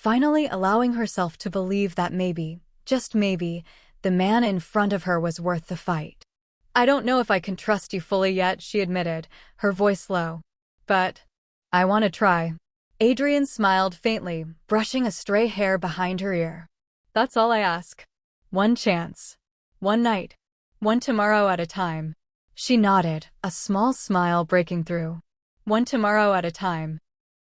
finally allowing herself to believe that maybe, just maybe, the man in front of her was worth the fight. "I don't know if I can trust you fully yet," she admitted, her voice low. "But I want to try." Adrian smiled faintly, brushing a stray hair behind her ear. "That's all I ask. One chance. One night. One tomorrow at a time." She nodded, a small smile breaking through. One tomorrow at a time.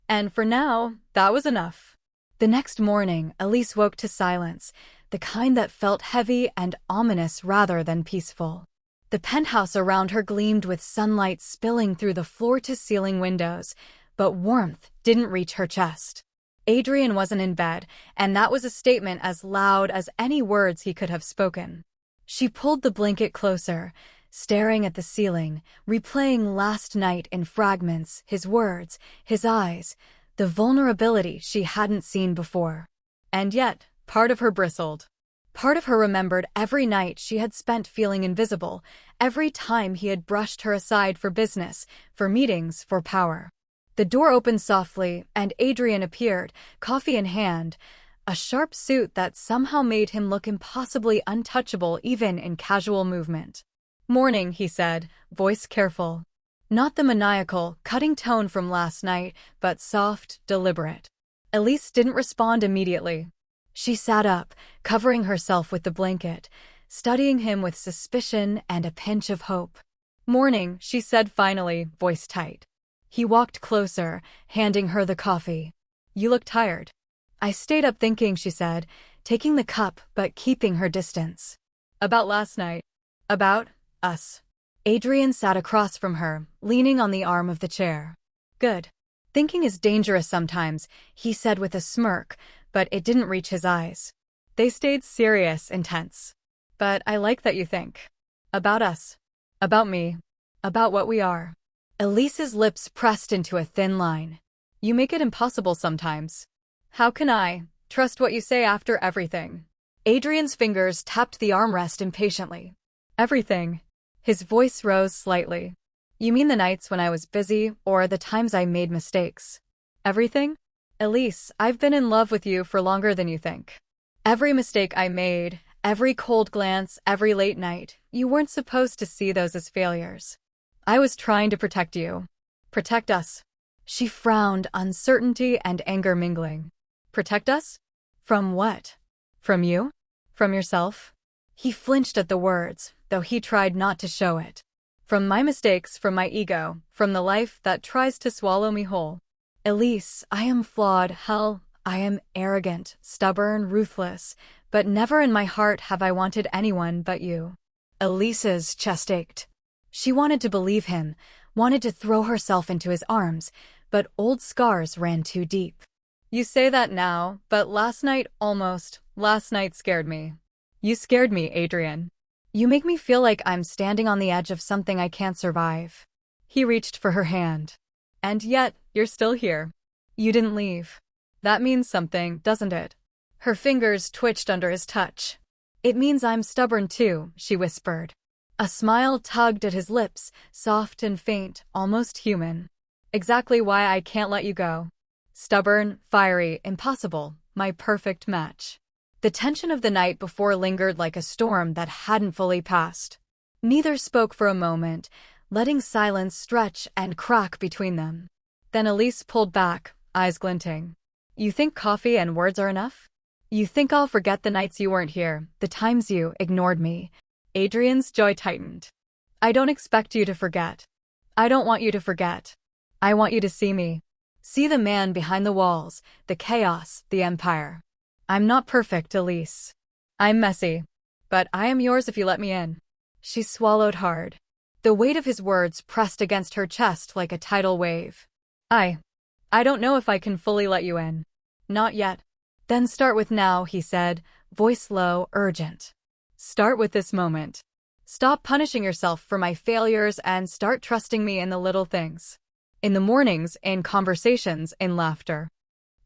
And for now, that was enough. The next morning, Elise woke to silence, the kind that felt heavy and ominous rather than peaceful. The penthouse around her gleamed with sunlight spilling through the floor-to-ceiling windows, but warmth didn't reach her chest. Adrian wasn't in bed, and that was a statement as loud as any words he could have spoken. She pulled the blanket closer, staring at the ceiling, replaying last night in fragments, his words, his eyes, the vulnerability she hadn't seen before. And yet, part of her bristled. Part of her remembered every night she had spent feeling invisible, every time he had brushed her aside for business, for meetings, for power. The door opened softly, and Adrian appeared, coffee in hand, a sharp suit that somehow made him look impossibly untouchable even in casual movement. "Morning," he said, voice careful. Not the maniacal, cutting tone from last night, but soft, deliberate. Elise didn't respond immediately. She sat up, covering herself with the blanket, studying him with suspicion and a pinch of hope. "Morning," she said finally, voice tight. He walked closer, handing her the coffee. "You look tired." "I stayed up thinking," she said, taking the cup but keeping her distance. "About last night. About us." Adrian sat across from her, leaning on the arm of the chair. "Good. Thinking is dangerous sometimes," he said with a smirk, but it didn't reach his eyes. They stayed serious, intense. "But I like that you think. About us. About me. About what we are." Elise's lips pressed into a thin line. "You make it impossible sometimes. How can I trust what you say after everything?" Adrian's fingers tapped the armrest impatiently. "Everything?" His voice rose slightly. "You mean the nights when I was busy, or the times I made mistakes? Everything? Elise, I've been in love with you for longer than you think. Every mistake I made, every cold glance, every late night, you weren't supposed to see those as failures. I was trying to protect you. Protect us." She frowned, uncertainty and anger mingling. "Protect us? From what? From you? From yourself?" He flinched at the words, though he tried not to show it. "From my mistakes, from my ego, from the life that tries to swallow me whole. Elise, I am flawed, hell, I am arrogant, stubborn, ruthless, but never in my heart have I wanted anyone but you." Elise's chest ached. She wanted to believe him, wanted to throw herself into his arms, but old scars ran too deep. "You say that now, but last night scared me. You scared me, Adrian. You make me feel like I'm standing on the edge of something I can't survive." He reached for her hand. "And yet, you're still here. You didn't leave. That means something, doesn't it?" Her fingers twitched under his touch. "It means I'm stubborn too," she whispered. A smile tugged at his lips, soft and faint, almost human. "Exactly why I can't let you go. Stubborn, fiery, impossible, my perfect match." The tension of the night before lingered like a storm that hadn't fully passed. Neither spoke for a moment, letting silence stretch and crack between them. Then Elise pulled back, eyes glinting. "You think coffee and words are enough? You think I'll forget the nights you weren't here, the times you ignored me?" Adrian's jaw tightened. "I don't expect you to forget. I don't want you to forget. I want you to see me. See the man behind the walls, the chaos, the empire. I'm not perfect, Elise. I'm messy. But I am yours if you let me in." She swallowed hard. The weight of his words pressed against her chest like a tidal wave. I don't know if I can fully let you in. Not yet." "Then start with now," he said, voice low, urgent. "Start with this moment. Stop punishing yourself for my failures and start trusting me in the little things. In the mornings, in conversations, in laughter."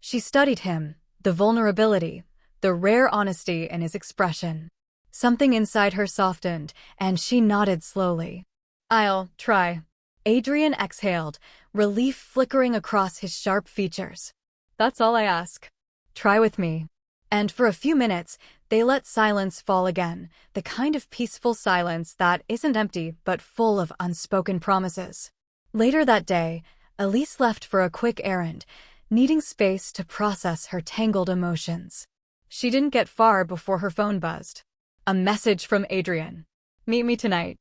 She studied him, the vulnerability, the rare honesty in his expression. Something inside her softened, and she nodded slowly. "I'll try." Adrian exhaled, relief flickering across his sharp features. "That's all I ask. Try with me. And for a few minutes, they let silence fall again, the kind of peaceful silence that isn't empty but full of unspoken promises. Later that day, Elise left for a quick errand, needing space to process her tangled emotions. She didn't get far before her phone buzzed. A message from Adrian. "Meet me tonight.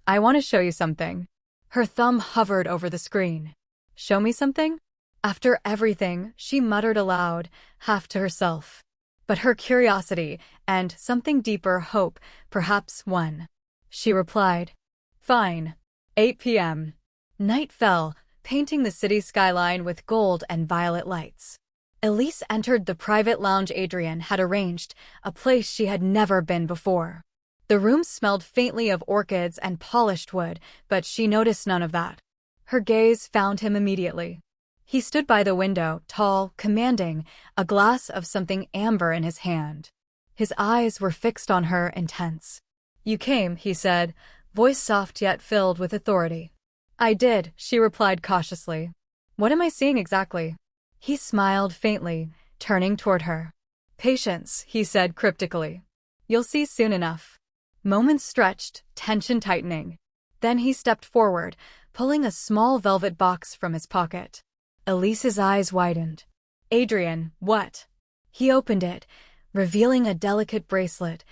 I want to show you something." Her thumb hovered over the screen. "Show me something?" After everything, she muttered aloud, half to herself. But her curiosity, and something deeper, hope, perhaps won. She replied, "Fine. 8 p.m. Night fell, painting the city skyline with gold and violet lights. Elise entered the private lounge Adrian had arranged, a place she had never been before. The room smelled faintly of orchids and polished wood, but she noticed none of that. Her gaze found him immediately. He stood by the window, tall, commanding, a glass of something amber in his hand. His eyes were fixed on her, intense. "You came," he said, voice soft yet filled with authority. "I did," she replied cautiously. "What am I seeing exactly?" He smiled faintly, turning toward her. "Patience," he said cryptically. "You'll see soon enough." Moments stretched, tension tightening. Then he stepped forward, pulling a small velvet box from his pocket. Elise's eyes widened. "Adrian, what?" He opened it, revealing a delicate bracelet,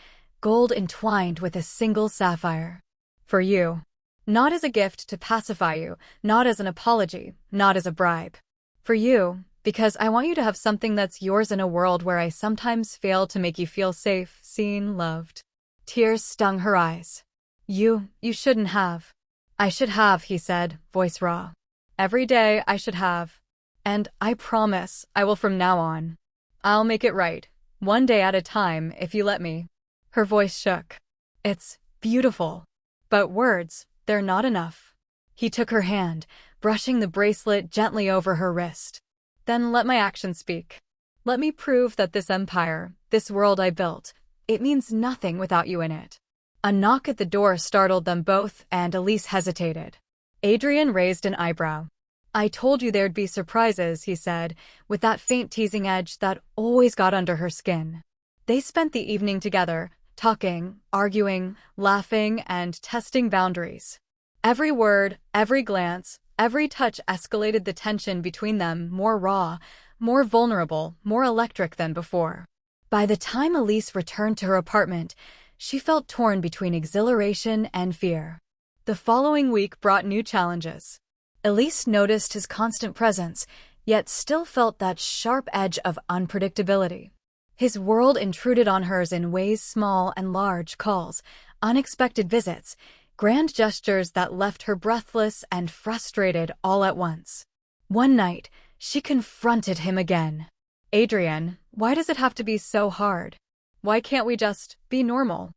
gold entwined with a single sapphire. "For you. Not as a gift to pacify you, not as an apology, not as a bribe. For you, because I want you to have something that's yours in a world where I sometimes fail to make you feel safe, seen, loved." Tears stung her eyes. You shouldn't have." "I should have," he said, voice raw. "Every day I should have. And I promise I will from now on. I'll make it right, one day at a time, if you let me." Her voice shook. "It's beautiful. But words, they're not enough." He took her hand, brushing the bracelet gently over her wrist. "Then let my actions speak. Let me prove that this empire, this world I built, it means nothing without you in it." A knock at the door startled them both, and Elise hesitated. Adrian raised an eyebrow. "I told you there'd be surprises," he said, with that faint teasing edge that always got under her skin. They spent the evening together, talking, arguing, laughing, and testing boundaries. Every word, every glance, every touch escalated the tension between them, more raw, more vulnerable, more electric than before. By the time Elise returned to her apartment, she felt torn between exhilaration and fear. The following week brought new challenges. Elise noticed his constant presence, yet still felt that sharp edge of unpredictability. His world intruded on hers in ways small and large: calls, unexpected visits, grand gestures that left her breathless and frustrated all at once. One night, she confronted him again. "Adrian, why does it have to be so hard? Why can't we just be normal?"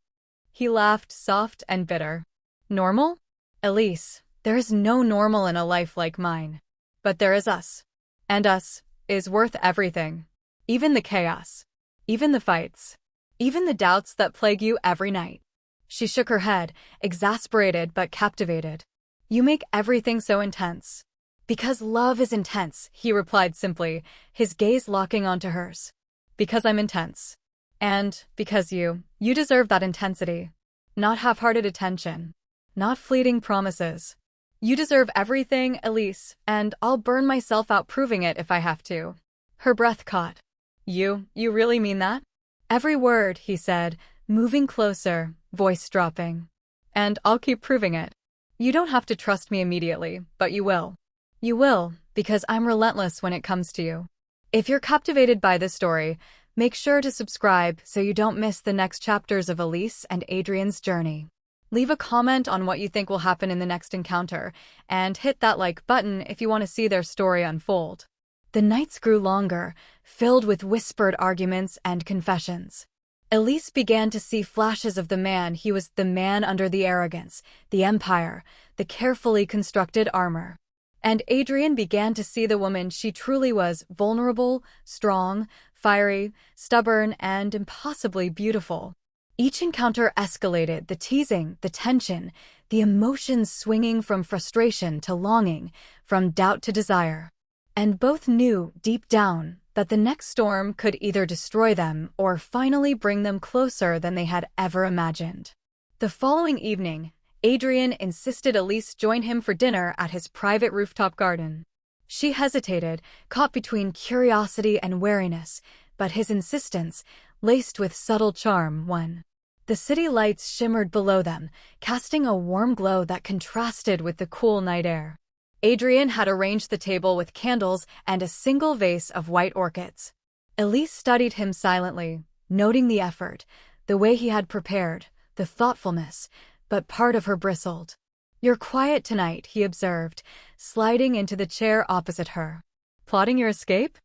He laughed, soft and bitter. "Normal? Elise, there is no normal in a life like mine. But there is us. And us is worth everything. Even the chaos. Even the fights. Even the doubts that plague you every night." She shook her head, exasperated but captivated. "You make everything so intense." "Because love is intense," he replied simply, his gaze locking onto hers. "Because I'm intense. And because you deserve that intensity. Not half-hearted attention. Not fleeting promises. You deserve everything, Elise, and I'll burn myself out proving it if I have to." Her breath caught. You really mean that?" "Every word," he said, moving closer, voice dropping. "And I'll keep proving it. You don't have to trust me immediately, but you will. You will, because I'm relentless when it comes to you." If you're captivated by this story, make sure to subscribe so you don't miss the next chapters of Elise and Adrian's journey. Leave a comment on what you think will happen in the next encounter, and hit that like button if you want to see their story unfold. The nights grew longer, filled with whispered arguments and confessions. Elise began to see flashes of the man he was, the man under the arrogance, the empire, the carefully constructed armor. And Adrian began to see the woman she truly was: vulnerable, strong, fiery, stubborn, and impossibly beautiful. Each encounter escalated, the teasing, the tension, the emotions swinging from frustration to longing, from doubt to desire. And both knew, deep down, that the next storm could either destroy them or finally bring them closer than they had ever imagined. The following evening, Adrian insisted Elise join him for dinner at his private rooftop garden. She hesitated, caught between curiosity and wariness, but his insistence, laced with subtle charm, won. The city lights shimmered below them, casting a warm glow that contrasted with the cool night air. Adrian had arranged the table with candles and a single vase of white orchids. Elise studied him silently, noting the effort, the way he had prepared, the thoughtfulness, but part of her bristled. "You're quiet tonight," he observed, sliding into the chair opposite her. "Plotting your escape?"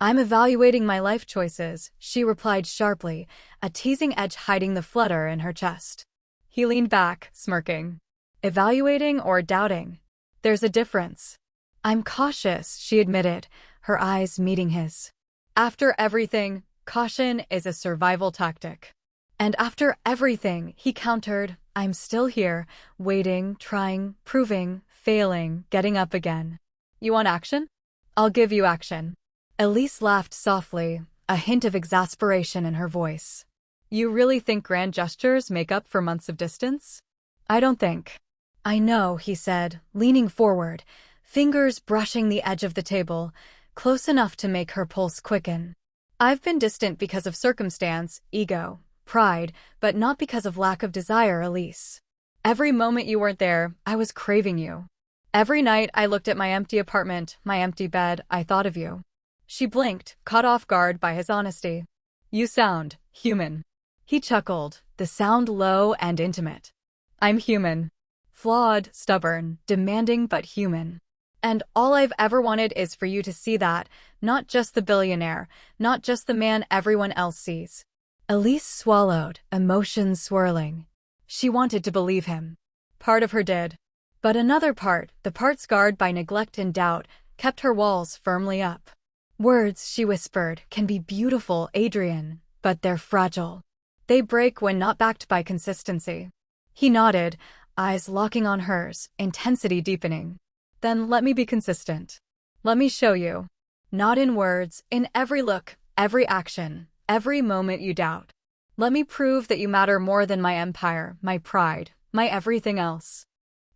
"I'm evaluating my life choices," she replied sharply, a teasing edge hiding the flutter in her chest. He leaned back, smirking. "Evaluating or doubting? There's a difference." "I'm cautious," she admitted, her eyes meeting his. "After everything, caution is a survival tactic." "And after everything," he countered, "I'm still here, waiting, trying, proving, failing, getting up again." "You want action? I'll give you action." Elise laughed softly, a hint of exasperation in her voice. "You really think grand gestures make up for months of distance?" "I don't think." "I know," he said, leaning forward, fingers brushing the edge of the table, close enough to make her pulse quicken. "I've been distant because of circumstance, ego, pride, but not because of lack of desire, Elise. Every moment you weren't there, I was craving you. Every night I looked at my empty apartment, my empty bed, I thought of you." She blinked, caught off guard by his honesty. "You sound human." He chuckled, the sound low and intimate. "I'm human. Flawed, stubborn, demanding but human. And all I've ever wanted is for you to see that, not just the billionaire, not just the man everyone else sees." Elise swallowed, emotions swirling. She wanted to believe him. Part of her did. But another part, the part scarred by neglect and doubt, kept her walls firmly up. "Words," she whispered, "can be beautiful, Adrian, but they're fragile. They break when not backed by consistency." He nodded, eyes locking on hers, intensity deepening. "Then let me be consistent. Let me show you. Not in words, in every look, every action, every moment you doubt. Let me prove that you matter more than my empire, my pride, my everything else."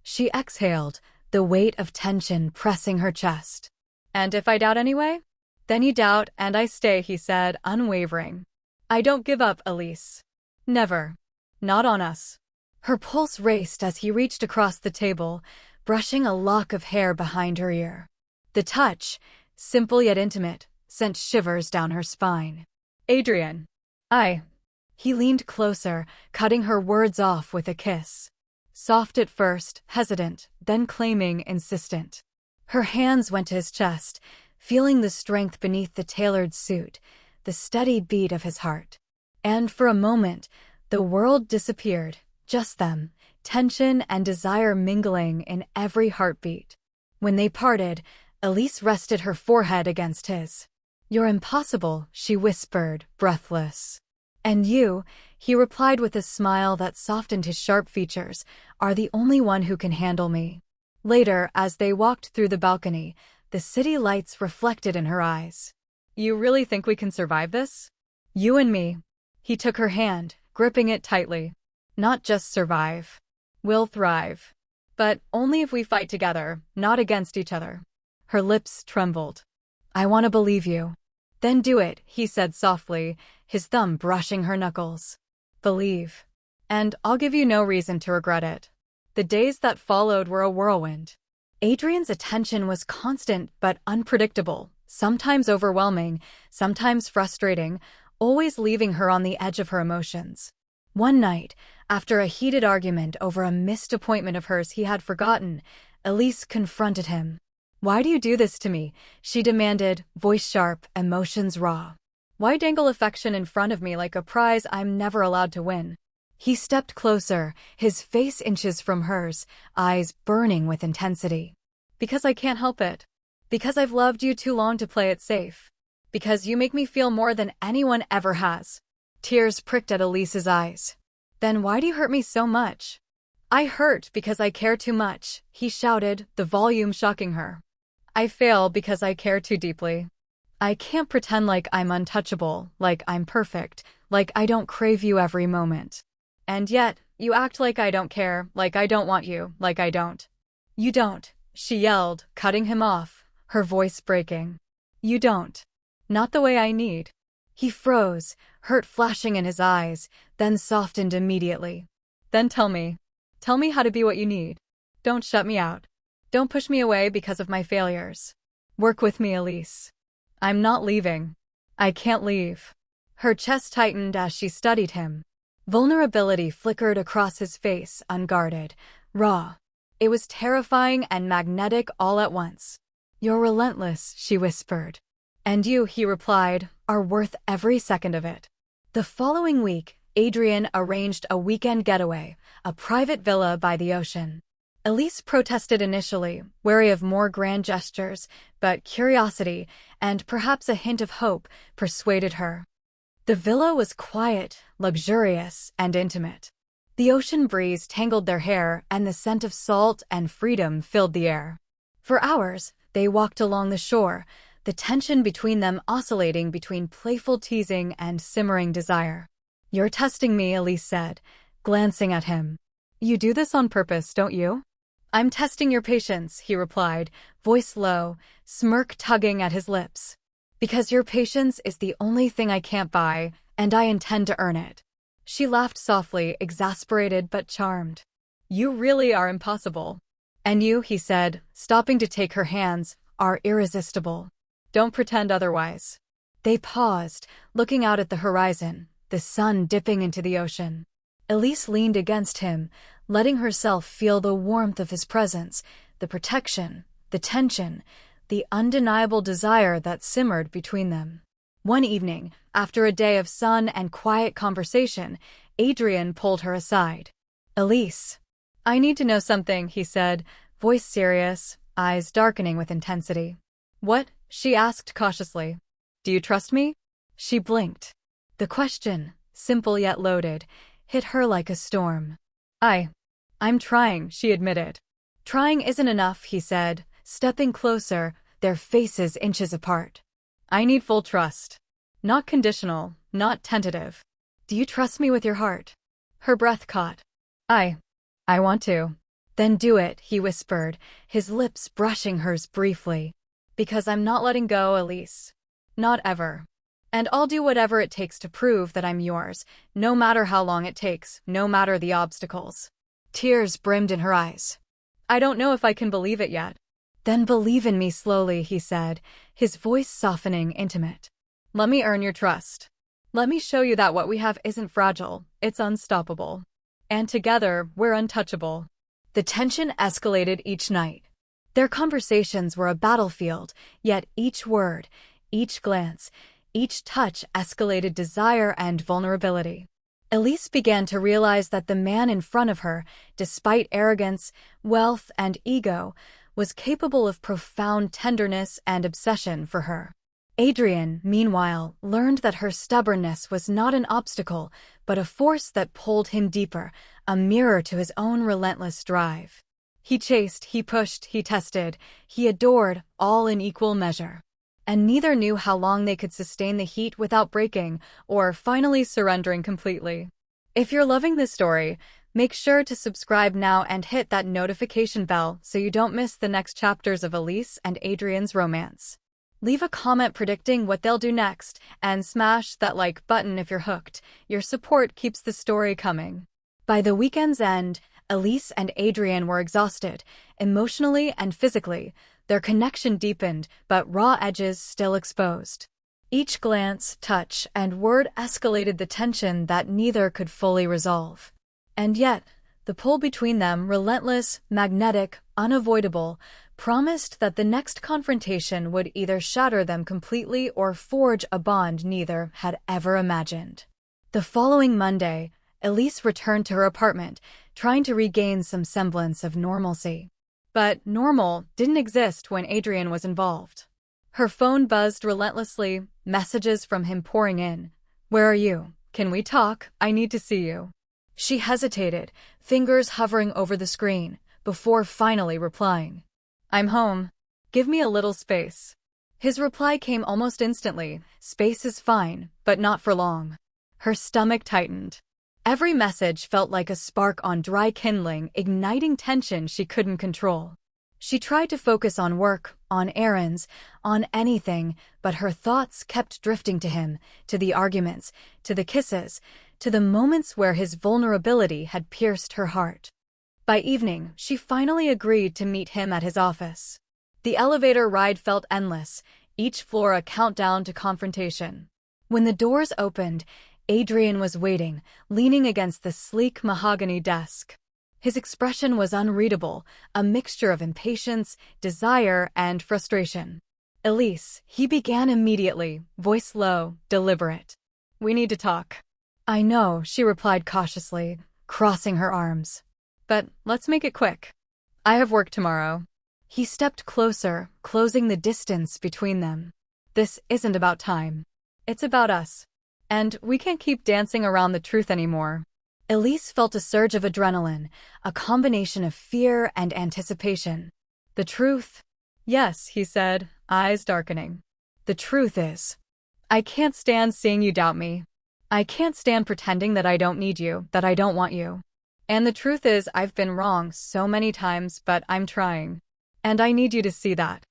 She exhaled, the weight of tension pressing her chest. "And if I doubt anyway?" "Then you doubt and I stay," he said, unwavering. "I don't give up, Elise. Never. Not on us." Her pulse raced as he reached across the table, brushing a lock of hair behind her ear. The touch, simple yet intimate, sent shivers down her spine. "Adrian." He leaned closer, cutting her words off with a kiss. Soft at first, hesitant, then claiming, insistent. Her hands went to his chest, feeling the strength beneath the tailored suit, the steady beat of his heart. And for a moment, the world disappeared, just them, tension and desire mingling in every heartbeat. When they parted, Elise rested her forehead against his. "You're impossible," she whispered, breathless. "And you," he replied with a smile that softened his sharp features, "are the only one who can handle me." Later, as they walked through the balcony, the city lights reflected in her eyes. "You really think we can survive this? You and me." He took her hand, gripping it tightly. "Not just survive. We'll thrive. But only if we fight together, not against each other." Her lips trembled. "I want to believe you." "Then do it," he said softly, his thumb brushing her knuckles. "Believe. And I'll give you no reason to regret it." The days that followed were a whirlwind. Adrian's attention was constant but unpredictable, sometimes overwhelming, sometimes frustrating, always leaving her on the edge of her emotions. One night, after a heated argument over a missed appointment of hers he had forgotten, Elise confronted him. "Why do you do this to me?" she demanded, voice sharp, emotions raw. "Why dangle affection in front of me like a prize I'm never allowed to win?" He stepped closer, his face inches from hers, eyes burning with intensity. "Because I can't help it. Because I've loved you too long to play it safe. Because you make me feel more than anyone ever has." Tears pricked at Elise's eyes. "Then why do you hurt me so much?" "I hurt because I care too much," he shouted, the volume shocking her. "I fail because I care too deeply." I can't pretend like I'm untouchable, like I'm perfect, like I don't crave you every moment. And yet, you act like I don't care, like I don't want you, like I don't. You don't, she yelled, cutting him off, her voice breaking. You don't. Not the way I need. He froze, hurt flashing in his eyes, then softened immediately. Then tell me. Tell me how to be what you need. Don't shut me out. Don't push me away because of my failures. Work with me, Elise. I'm not leaving. I can't leave. Her chest tightened as she studied him. Vulnerability flickered across his face, unguarded, raw. It was terrifying and magnetic all at once. You're relentless, she whispered. And you, he replied, are worth every second of it. The following week, Adrian arranged a weekend getaway, a private villa by the ocean. Elise protested initially, wary of more grand gestures, but curiosity, and perhaps a hint of hope, persuaded her. The villa was quiet, luxurious, and intimate. The ocean breeze tangled their hair, and the scent of salt and freedom filled the air. For hours, they walked along the shore, the tension between them oscillating between playful teasing and simmering desire. You're testing me, Elise said, glancing at him. You do this on purpose, don't you? I'm testing your patience, he replied, voice low, smirk tugging at his lips. Because your patience is the only thing I can't buy, and I intend to earn it. She laughed softly, exasperated but charmed. You really are impossible. And you, he said, stopping to take her hands, are irresistible. Don't pretend otherwise. They paused, looking out at the horizon, the sun dipping into the ocean. Elise leaned against him, letting herself feel the warmth of his presence, the protection, the tension, the undeniable desire that simmered between them. One evening, after a day of sun and quiet conversation, Adrian pulled her aside. Elise, I need to know something, he said, voice serious, eyes darkening with intensity. What? She asked cautiously. Do you trust me? She blinked. The question, simple yet loaded, hit her like a storm. I'm trying, she admitted. Trying isn't enough, he said, stepping closer, their faces inches apart. I need full trust. Not conditional, not tentative. Do you trust me with your heart? Her breath caught. I want to. Then do it, he whispered, his lips brushing hers briefly. Because I'm not letting go, Elise. Not ever. And I'll do whatever it takes to prove that I'm yours, no matter how long it takes, no matter the obstacles. Tears brimmed in her eyes. I don't know if I can believe it yet. Then believe in me slowly, he said, his voice softening, intimate. Let me earn your trust. Let me show you that what we have isn't fragile, it's unstoppable. And together, we're untouchable. The tension escalated each night. Their conversations were a battlefield, yet each word, each glance, each touch escalated desire and vulnerability. Elise began to realize that the man in front of her, despite arrogance, wealth, and ego, was capable of profound tenderness and obsession for her. Adrian, meanwhile, learned that her stubbornness was not an obstacle, but a force that pulled him deeper, a mirror to his own relentless drive. He chased, he pushed, he tested, he adored, all in equal measure. And neither knew how long they could sustain the heat without breaking, or finally surrendering completely. If you're loving this story, make sure to subscribe now and hit that notification bell so you don't miss the next chapters of Elise and Adrian's romance. Leave a comment predicting what they'll do next, and smash that like button if you're hooked. Your support keeps the story coming. By the weekend's end, Elise and Adrian were exhausted, emotionally and physically. Their connection deepened, but raw edges still exposed. Each glance, touch, and word escalated the tension that neither could fully resolve. And yet, the pull between them, relentless, magnetic, unavoidable, promised that the next confrontation would either shatter them completely or forge a bond neither had ever imagined. The following Monday, Elise returned to her apartment, trying to regain some semblance of normalcy. But normal didn't exist when Adrian was involved. Her phone buzzed relentlessly, messages from him pouring in. Where are you? Can we talk? I need to see you. She hesitated, fingers hovering over the screen, before finally replying. I'm home. Give me a little space. His reply came almost instantly. Space is fine, but not for long. Her stomach tightened. Every message felt like a spark on dry kindling, igniting tension she couldn't control. She tried to focus on work, on errands, on anything, but her thoughts kept drifting to him, to the arguments, to the kisses, to the moments where his vulnerability had pierced her heart. By evening, she finally agreed to meet him at his office. The elevator ride felt endless, each floor a countdown to confrontation. When the doors opened, Adrian was waiting, leaning against the sleek mahogany desk. His expression was unreadable, a mixture of impatience, desire, and frustration. "Elise," he began immediately, voice low, deliberate. "We need to talk." "I know," she replied cautiously, crossing her arms. "But let's make it quick. I have work tomorrow." He stepped closer, closing the distance between them. "This isn't about time. It's about us. And we can't keep dancing around the truth anymore." Elise felt a surge of adrenaline, a combination of fear and anticipation. "The truth?" "Yes," he said, eyes darkening. "The truth is, I can't stand seeing you doubt me. I can't stand pretending that I don't need you, that I don't want you. And the truth is, I've been wrong so many times, but I'm trying. And I need you to see that."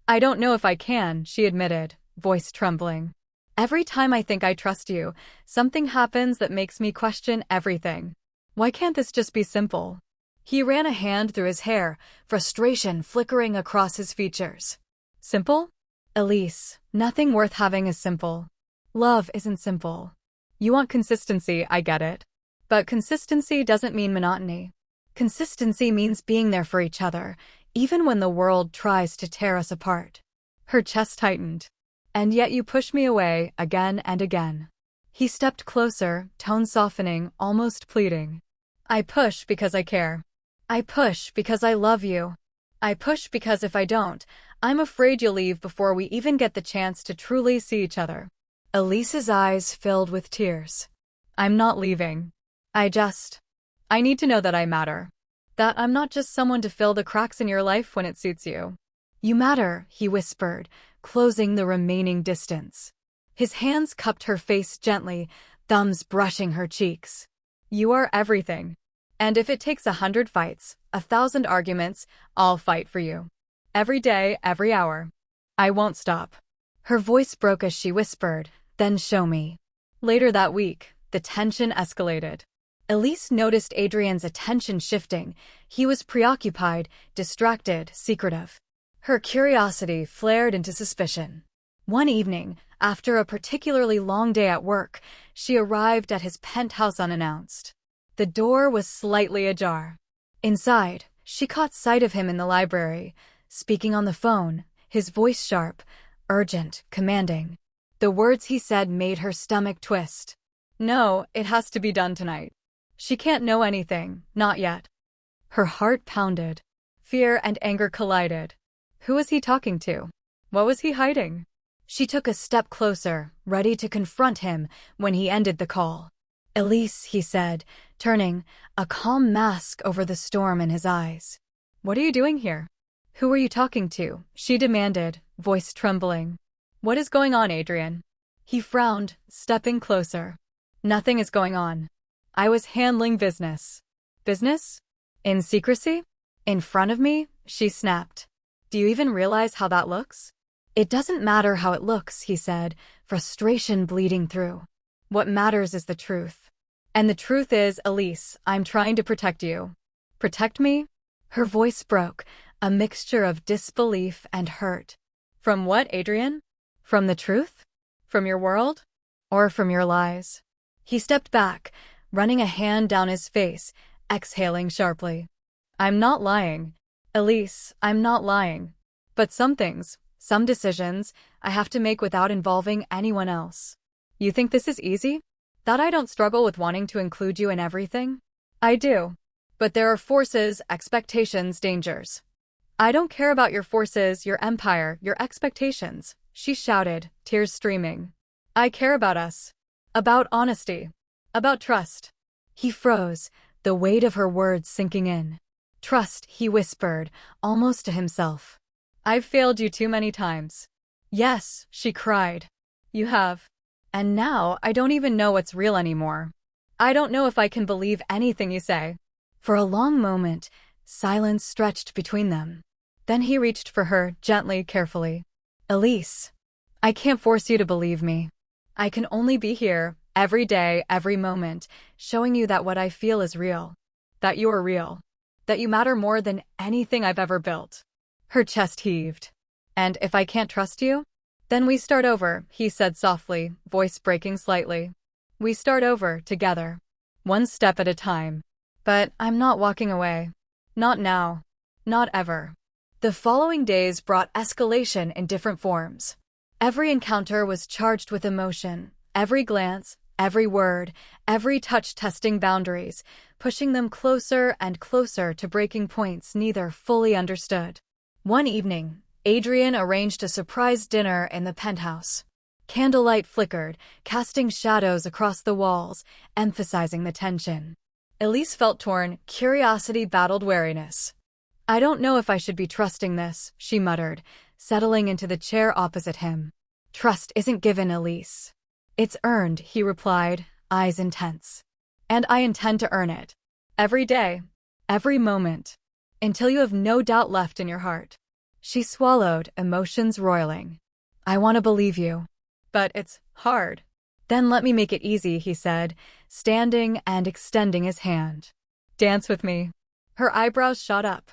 "I don't know if I can," she admitted, voice trembling. "Every time I think I trust you, something happens that makes me question everything. Why can't this just be simple?" He ran a hand through his hair, frustration flickering across his features. "Simple? Elise, nothing worth having is simple. Love isn't simple. You want consistency, I get it. But consistency doesn't mean monotony. Consistency means being there for each other, even when the world tries to tear us apart." Her chest tightened. "And yet you push me away again and again." He stepped closer, tone softening, almost pleading. "I push because I care. I push because I love you. I push because if I don't, I'm afraid you'll leave before we even get the chance to truly see each other." Elise's eyes filled with tears. "I'm not leaving. I need to know that I matter. That I'm not just someone to fill the cracks in your life when it suits you." "You matter," he whispered, closing the remaining distance. His hands cupped her face gently, thumbs brushing her cheeks. "You are everything. And if it takes 100 fights, 1,000 arguments, I'll fight for you. Every day, every hour. I won't stop." Her voice broke as she whispered, "Then show me." Later that week, the tension escalated. Elise noticed Adrian's attention shifting. He was preoccupied, distracted, secretive. Her curiosity flared into suspicion. One evening, after a particularly long day at work, she arrived at his penthouse unannounced. The door was slightly ajar. Inside, she caught sight of him in the library, speaking on the phone, his voice sharp, urgent, commanding. The words he said made her stomach twist. "No, it has to be done tonight. She can't know anything, not yet." Her heart pounded. Fear and anger collided. Who was he talking to? What was he hiding? She took a step closer, ready to confront him when he ended the call. "Elise," he said, turning, a calm mask over the storm in his eyes. "What are you doing here?" "Who are you talking to?" she demanded, voice trembling. "What is going on, Adrian?" He frowned, stepping closer. "Nothing is going on. I was handling business." "Business? In secrecy? In front of me?" she snapped. "Do you even realize how that looks?" "It doesn't matter how it looks," he said, frustration bleeding through. "What matters is the truth. And the truth is, Elise, I'm trying to protect you." "Protect me?" Her voice broke, a mixture of disbelief and hurt. "From what, Adrian? From the truth? From your world? Or from your lies?" He stepped back, running a hand down his face, exhaling sharply. "I'm not lying. Elise, I'm not lying. But some things, some decisions, I have to make without involving anyone else. You think this is easy? That I don't struggle with wanting to include you in everything? I do. But there are forces, expectations, dangers. I don't care about your forces, your empire, your expectations," she shouted, tears streaming. "I care about us. About honesty. About trust." He froze, the weight of her words sinking in. "Trust," he whispered, almost to himself. "I've failed you too many times. Yes, she cried. You have. And now I don't even know what's real anymore. I don't know if I can believe anything you say. For a long moment, silence stretched between them. Then he reached for her, gently, carefully. Elise, I can't force you to believe me. I can only be here, every day, every moment, showing you that what I feel is real. That you are real. That you matter more than anything I've ever built. Her chest heaved. And if I can't trust you? Then we start over, he said softly, voice breaking slightly. We start over, together. One step at a time. But I'm not walking away. Not now. Not ever. The following days brought escalation in different forms. Every encounter was charged with emotion. Every glance, every word, every touch testing boundaries, pushing them closer and closer to breaking points neither fully understood. One evening, Adrian arranged a surprise dinner in the penthouse. Candlelight flickered, casting shadows across the walls, emphasizing the tension. Elise felt torn, curiosity battled wariness. I don't know if I should be trusting this, she muttered, settling into the chair opposite him. Trust isn't given, Elise. It's earned, he replied, eyes intense. And I intend to earn it. Every day. Every moment. Until you have no doubt left in your heart. She swallowed, emotions roiling. I want to believe you. But it's hard. Then let me make it easy, he said, standing and extending his hand. Dance with me. Her eyebrows shot up.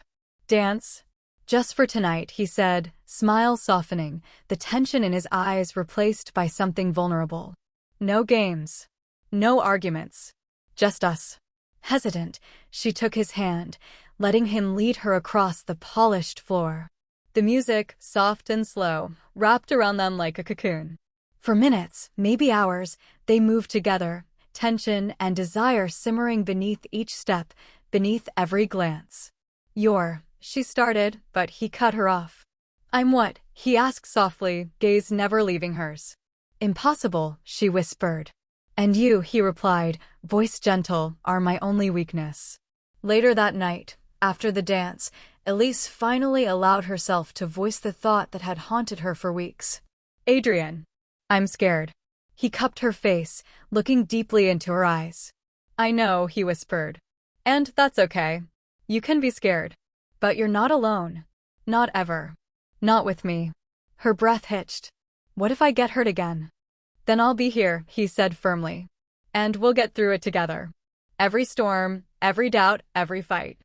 Dance? Just for tonight, he said, smile softening, the tension in his eyes replaced by something vulnerable. No games. No arguments. Just us. Hesitant, she took his hand, letting him lead her across the polished floor. The music, soft and slow, wrapped around them like a cocoon. For minutes, maybe hours, they moved together, tension and desire simmering beneath each step, beneath every glance. She started, but he cut her off. I'm what? He asked softly, gaze never leaving hers. Impossible, she whispered. And you, he replied, voice gentle, are my only weakness. Later that night, after the dance, Elise finally allowed herself to voice the thought that had haunted her for weeks. Adrian. I'm scared. He cupped her face, looking deeply into her eyes. I know, he whispered. And that's okay. You can be scared. But you're not alone. Not ever. Not with me. Her breath hitched. What if I get hurt again? Then I'll be here, he said firmly. And we'll get through it together. Every storm, every doubt, every fight.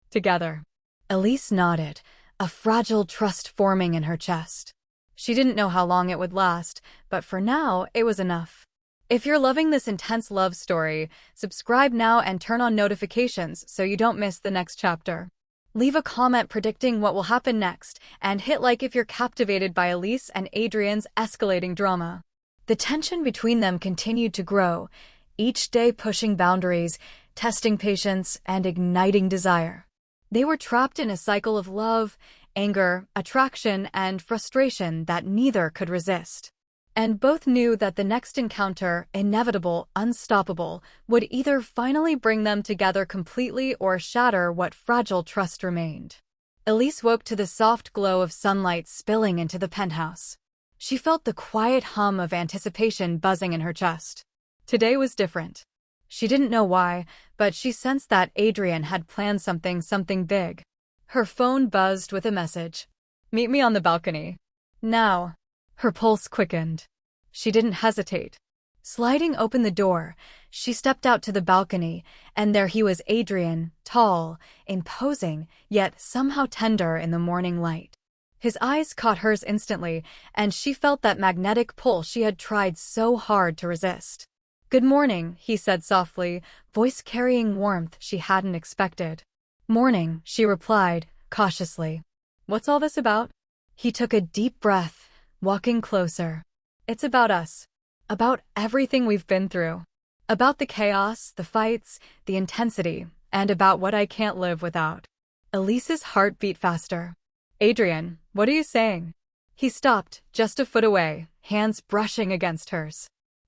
Together. Elise nodded, a fragile trust forming in her chest. She didn't know how long it would last, but for now, it was enough. If you're loving this intense love story, subscribe now and turn on notifications so you don't miss the next chapter. Leave a comment predicting what will happen next, and hit like if you're captivated by Elise and Adrian's escalating drama. The tension between them continued to grow, each day pushing boundaries, testing patience, and igniting desire. They were trapped in a cycle of love, anger, attraction, and frustration that neither could resist. And both knew that the next encounter, inevitable, unstoppable, would either finally bring them together completely or shatter what fragile trust remained. Elise woke to the soft glow of sunlight spilling into the penthouse. She felt the quiet hum of anticipation buzzing in her chest. Today was different. She didn't know why, but she sensed that Adrian had planned something big. Her phone buzzed with a message. Meet me on the balcony. Now. Her pulse quickened. She didn't hesitate. Sliding open the door, she stepped out to the balcony, and there he was, Adrian, tall, imposing, yet somehow tender in the morning light. His eyes caught hers instantly, and she felt that magnetic pull she had tried so hard to resist. Good morning, he said softly, voice carrying warmth she hadn't expected. Morning, she replied, cautiously. What's all this about? He took a deep breath, walking closer. It's about us. About everything we've been through. About the chaos, the fights, the intensity, and about what I can't live without. Elise's heart beat faster. Adrian, what are you saying? He stopped, just a foot away, hands brushing against hers.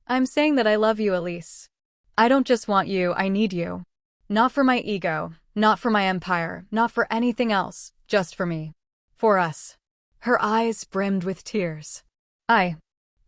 I'm saying that I love you, Elise. I don't just want you, I need you. Not for my ego, not for my empire, not for anything else, just for me. For us. Her eyes brimmed with tears. I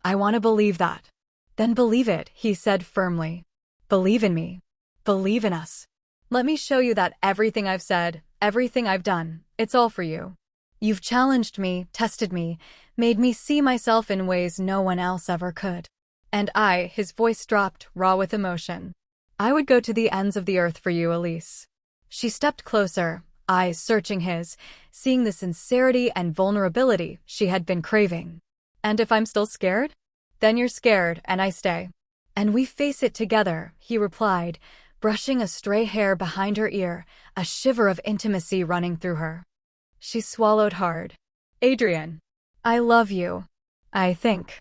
want to believe that. Then believe it, he said firmly. Believe in me. Believe in us. Let me show you that everything I've said, everything I've done, it's all for you. You've challenged me, tested me, made me see myself in ways no one else ever could. And his voice dropped, raw with emotion. I would go to the ends of the earth for you, Elise. She stepped closer, eyes searching his, seeing the sincerity and vulnerability she had been craving. And if I'm still scared? Then you're scared, and I stay. And we face it together, he replied, brushing a stray hair behind her ear, a shiver of intimacy running through her. She swallowed hard. Adrian, I love you. I think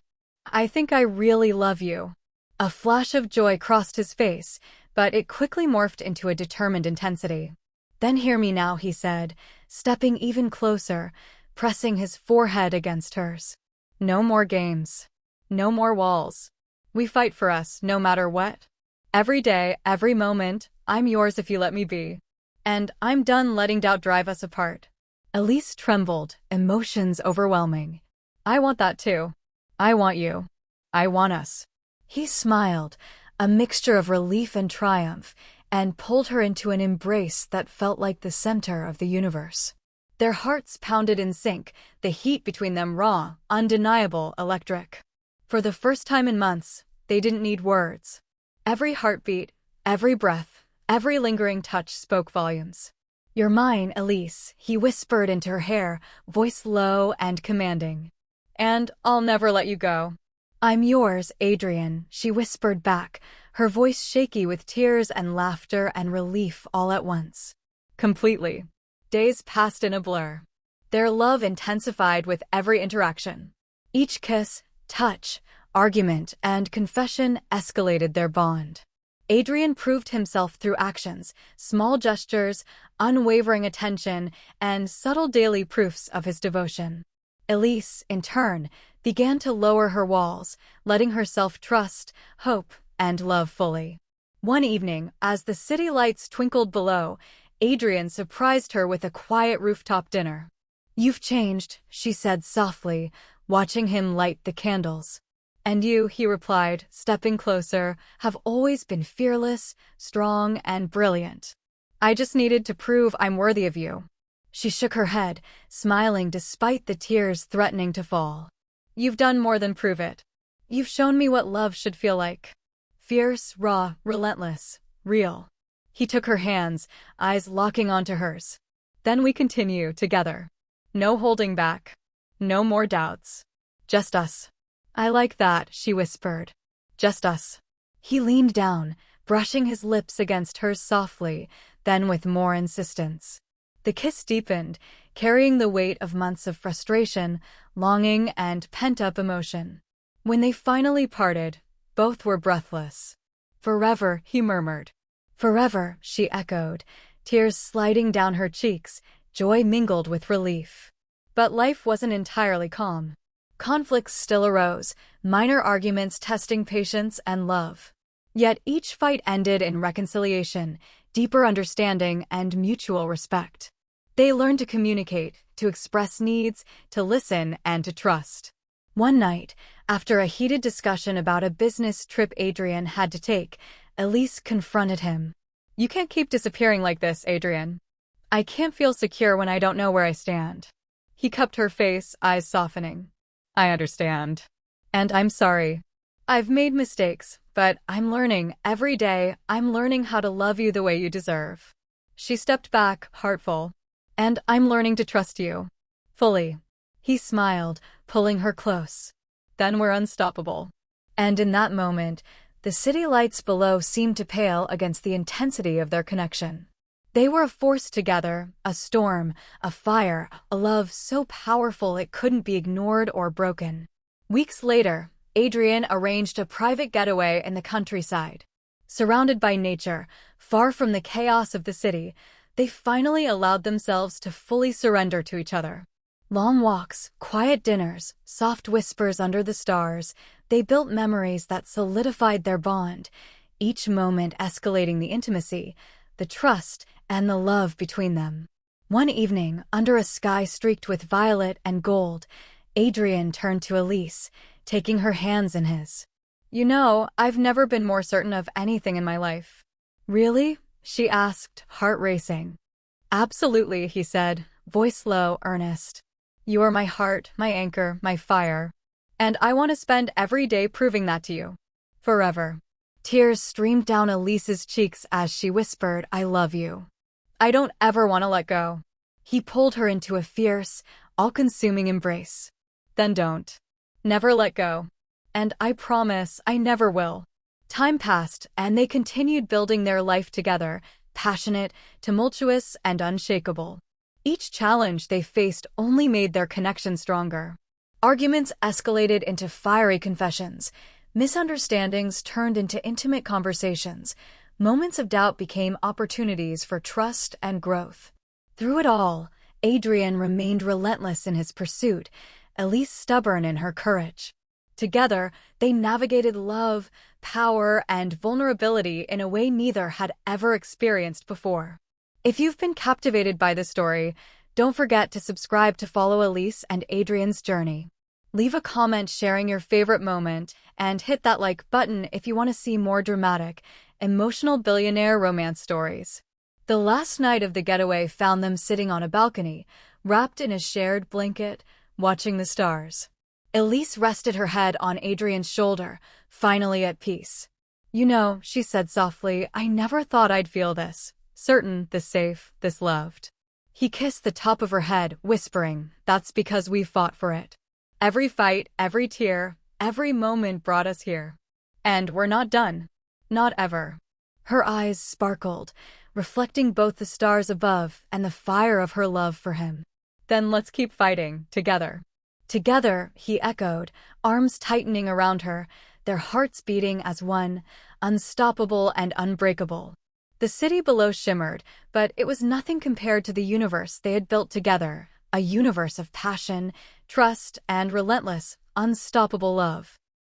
I really love you. A flash of joy crossed his face, but it quickly morphed into a determined intensity. Then hear me now, he said, stepping even closer, pressing his forehead against hers. No more games. No more walls. We fight for us, no matter what. Every day, every moment, I'm yours if you let me be. And I'm done letting doubt drive us apart. Elise trembled, emotions overwhelming. I want that too. I want you. I want us. He smiled, a mixture of relief and triumph, and pulled her into an embrace that felt like the center of the universe. Their hearts pounded in sync, the heat between them raw, undeniable, electric. For the first time in months, they didn't need words. Every heartbeat, every breath, every lingering touch spoke volumes. You're mine, Elise, he whispered into her hair, voice low and commanding. And I'll never let you go. I'm yours, Adrian, she whispered back, her voice shaky with tears and laughter and relief all at once. Completely. Days passed in a blur. Their love intensified with every interaction. Each kiss, touch, argument, and confession escalated their bond. Adrian proved himself through actions, small gestures, unwavering attention, and subtle daily proofs of his devotion. Elise, in turn, began to lower her walls, letting herself trust, hope, and love fully. One evening, as the city lights twinkled below, Adrian surprised her with a quiet rooftop dinner. You've changed, she said softly, watching him light the candles. And you, he replied, stepping closer, have always been fearless, strong, and brilliant. I just needed to prove I'm worthy of you. She shook her head, smiling despite the tears threatening to fall. You've done more than prove it. You've shown me what love should feel like. Fierce, raw, relentless, real. He took her hands, eyes locking onto hers. Then we continue together. No holding back. No more doubts. Just us. I like that, she whispered. Just us. He leaned down, brushing his lips against hers softly, then with more insistence. The kiss deepened, carrying the weight of months of frustration, longing, and pent-up emotion. When they finally parted, both were breathless. Forever, he murmured. Forever, she echoed, tears sliding down her cheeks, joy mingled with relief. But life wasn't entirely calm. Conflicts still arose, minor arguments testing patience and love. Yet each fight ended in reconciliation, deeper understanding, and mutual respect. They learned to communicate, to express needs, to listen, and to trust. One night, after a heated discussion about a business trip Adrian had to take, Elise confronted him. You can't keep disappearing like this, Adrian. I can't feel secure when I don't know where I stand. He cupped her face, eyes softening. I understand. And I'm sorry. I've made mistakes, but I'm learning. Every day, I'm learning how to love you the way you deserve. She stepped back, heartful. And I'm learning to trust you. Fully. He smiled, pulling her close. Then we're unstoppable. And in that moment, the city lights below seemed to pale against the intensity of their connection. They were a force together, a storm, a fire, a love so powerful it couldn't be ignored or broken. Weeks later, Adrian arranged a private getaway in the countryside. Surrounded by nature, far from the chaos of the city, they finally allowed themselves to fully surrender to each other. Long walks, quiet dinners, soft whispers under the stars, they built memories that solidified their bond, each moment escalating the intimacy, the trust, and the love between them. One evening, under a sky streaked with violet and gold, Adrian turned to Elise, taking her hands in his. You know, I've never been more certain of anything in my life. Really? She asked, heart racing. Absolutely, he said, voice low, earnest. You are my heart, my anchor, my fire. And I want to spend every day proving that to you. Forever. Tears streamed down Elise's cheeks as she whispered, I love you. I don't ever want to let go. He pulled her into a fierce, all-consuming embrace. Then don't. Never let go. And I promise I never will. Time passed, and they continued building their life together, passionate, tumultuous, and unshakable. Each challenge they faced only made their connection stronger. Arguments escalated into fiery confessions. Misunderstandings turned into intimate conversations. Moments of doubt became opportunities for trust and growth. Through it all, Adrian remained relentless in his pursuit, Elise stubborn in her courage. Together, they navigated love, power, and vulnerability in a way neither had ever experienced before. If you've been captivated by this story, don't forget to subscribe to follow Elise and Adrian's journey. Leave a comment sharing your favorite moment, and hit that like button if you want to see more dramatic, emotional billionaire romance stories. The last night of the getaway found them sitting on a balcony, wrapped in a shared blanket, watching the stars. Elise rested her head on Adrian's shoulder, finally at peace. You know, she said softly, I never thought I'd feel this. Certain, this safe, this loved. He kissed the top of her head, whispering, that's because we fought for it. Every fight, every tear, every moment brought us here. And we're not done. Not ever. Her eyes sparkled, reflecting both the stars above and the fire of her love for him. Then let's keep fighting, together. Together, he echoed, arms tightening around her, their hearts beating as one, unstoppable and unbreakable. The city below shimmered, but it was nothing compared to the universe they had built together, a universe of passion, trust, and relentless, unstoppable love.